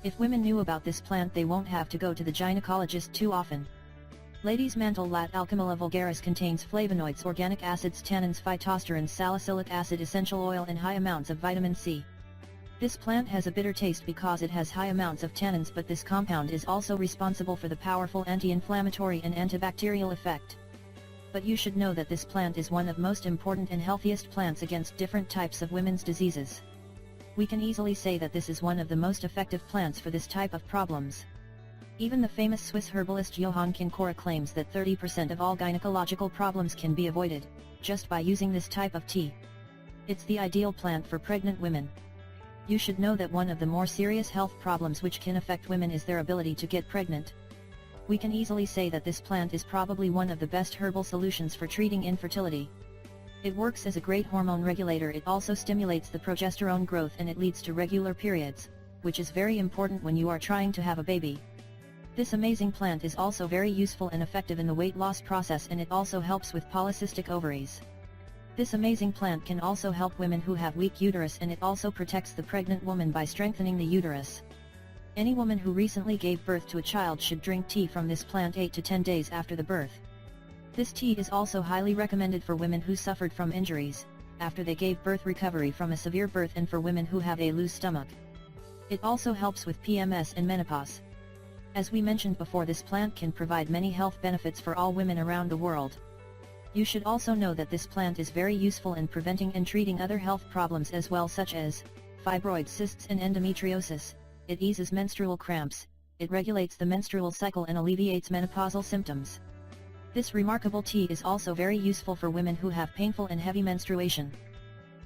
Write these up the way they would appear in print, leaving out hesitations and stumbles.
If women knew about this plant, they won't have to go to the gynecologist too often. Lady's Mantle Lat Alchemilla vulgaris contains flavonoids, organic acids, tannins, phytosterins, salicylic acid, essential oil and high amounts of vitamin C. This plant has a bitter taste because it has high amounts of tannins, but this compound is also responsible for the powerful anti-inflammatory and antibacterial effect. But you should know that this plant is one of most important and healthiest plants against different types of women's diseases. We can easily say that this is one of the most effective plants for this type of problems. Even the famous Swiss herbalist Johann Kinkora claims that 30% of all gynecological problems can be avoided, just by using this type of tea. It's the ideal plant for pregnant women. You should know that one of the more serious health problems which can affect women is their ability to get pregnant. We can easily say that this plant is probably one of the best herbal solutions for treating infertility. It works as a great hormone regulator. It also stimulates the progesterone growth and it leads to regular periods, which is very important when you are trying to have a baby. This amazing plant is also very useful and effective in the weight loss process, and it also helps with polycystic ovaries. This amazing plant can also help women who have weak uterus, and it also protects the pregnant woman by strengthening the uterus. Any woman who recently gave birth to a child should drink tea from this plant 8 to 10 days after the birth. This tea is also highly recommended for women who suffered from injuries, after they gave birth, recovery from a severe birth, and for women who have a loose stomach. It also helps with PMS and menopause. As we mentioned before, this plant can provide many health benefits for all women around the world. You should also know that this plant is very useful in preventing and treating other health problems as well, such as fibroids, cysts and endometriosis. It eases menstrual cramps, it regulates the menstrual cycle and alleviates menopausal symptoms. This remarkable tea is also very useful for women who have painful and heavy menstruation.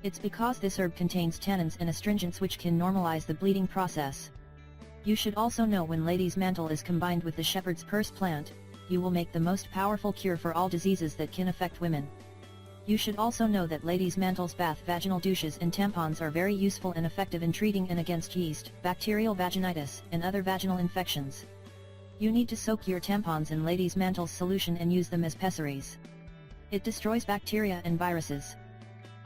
It's because this herb contains tannins and astringents which can normalize the bleeding process. You should also know, when Lady's Mantle is combined with the shepherd's purse plant, you will make the most powerful cure for all diseases that can affect women. You should also know that Lady's Mantle's bath, vaginal douches and tampons are very useful and effective in treating and against yeast, bacterial vaginitis, and other vaginal infections. You need to soak your tampons in Lady's Mantle's solution and use them as pessaries. It destroys bacteria and viruses.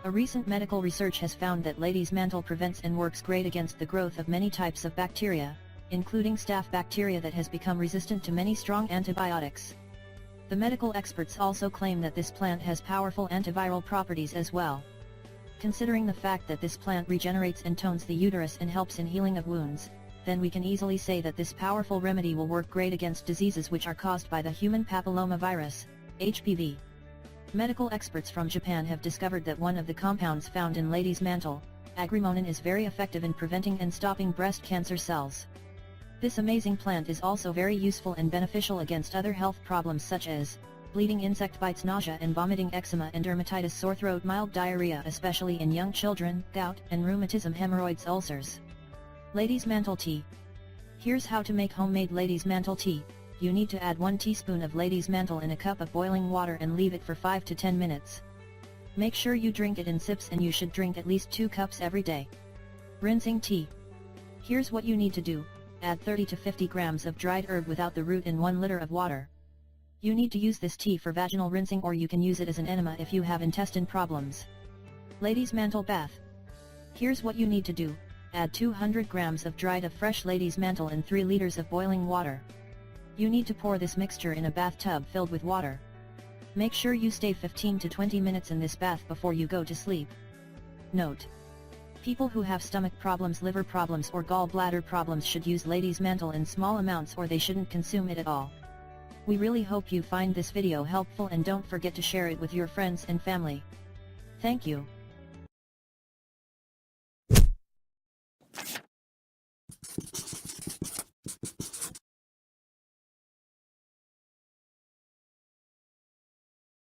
A recent medical research has found that Lady's Mantle prevents and works great against the growth of many types of bacteria, including staph bacteria that has become resistant to many strong antibiotics. The medical experts also claim that this plant has powerful antiviral properties as well. Considering the fact that this plant regenerates and tones the uterus and helps in healing of wounds, then we can easily say that this powerful remedy will work great against diseases which are caused by the human papillomavirus, HPV. Medical experts from Japan have discovered that one of the compounds found in Lady's Mantle, agrimonin, is very effective in preventing and stopping breast cancer cells. This amazing plant is also very useful and beneficial against other health problems such as bleeding, insect bites, nausea and vomiting, eczema and dermatitis, sore throat, mild diarrhea especially in young children, gout and rheumatism, hemorrhoids, ulcers. Lady's Mantle tea. Here's how to make homemade Lady's Mantle tea. You need to add 1 teaspoon of Lady's Mantle in a cup of boiling water and leave it for 5 to 10 minutes. Make sure you drink it in sips, and you should drink at least 2 cups every day. Rinsing tea. Here's what you need to do. Add 30 to 50 grams of dried herb without the root in 1 liter of water. You need to use this tea for vaginal rinsing, or you can use it as an enema if you have intestine problems. Lady's Mantle bath. Here's what you need to do. Add 200 grams of dried of fresh Lady's Mantle in 3 liters of boiling water. You need to pour this mixture in a bathtub filled with water. Make sure you stay 15 to 20 minutes in this bath before you go to sleep. Note: people who have stomach problems, liver problems or gallbladder problems should use Lady's Mantle in small amounts, or they shouldn't consume it at all. We really hope you find this video helpful, and don't forget to share it with your friends and family. Thank you.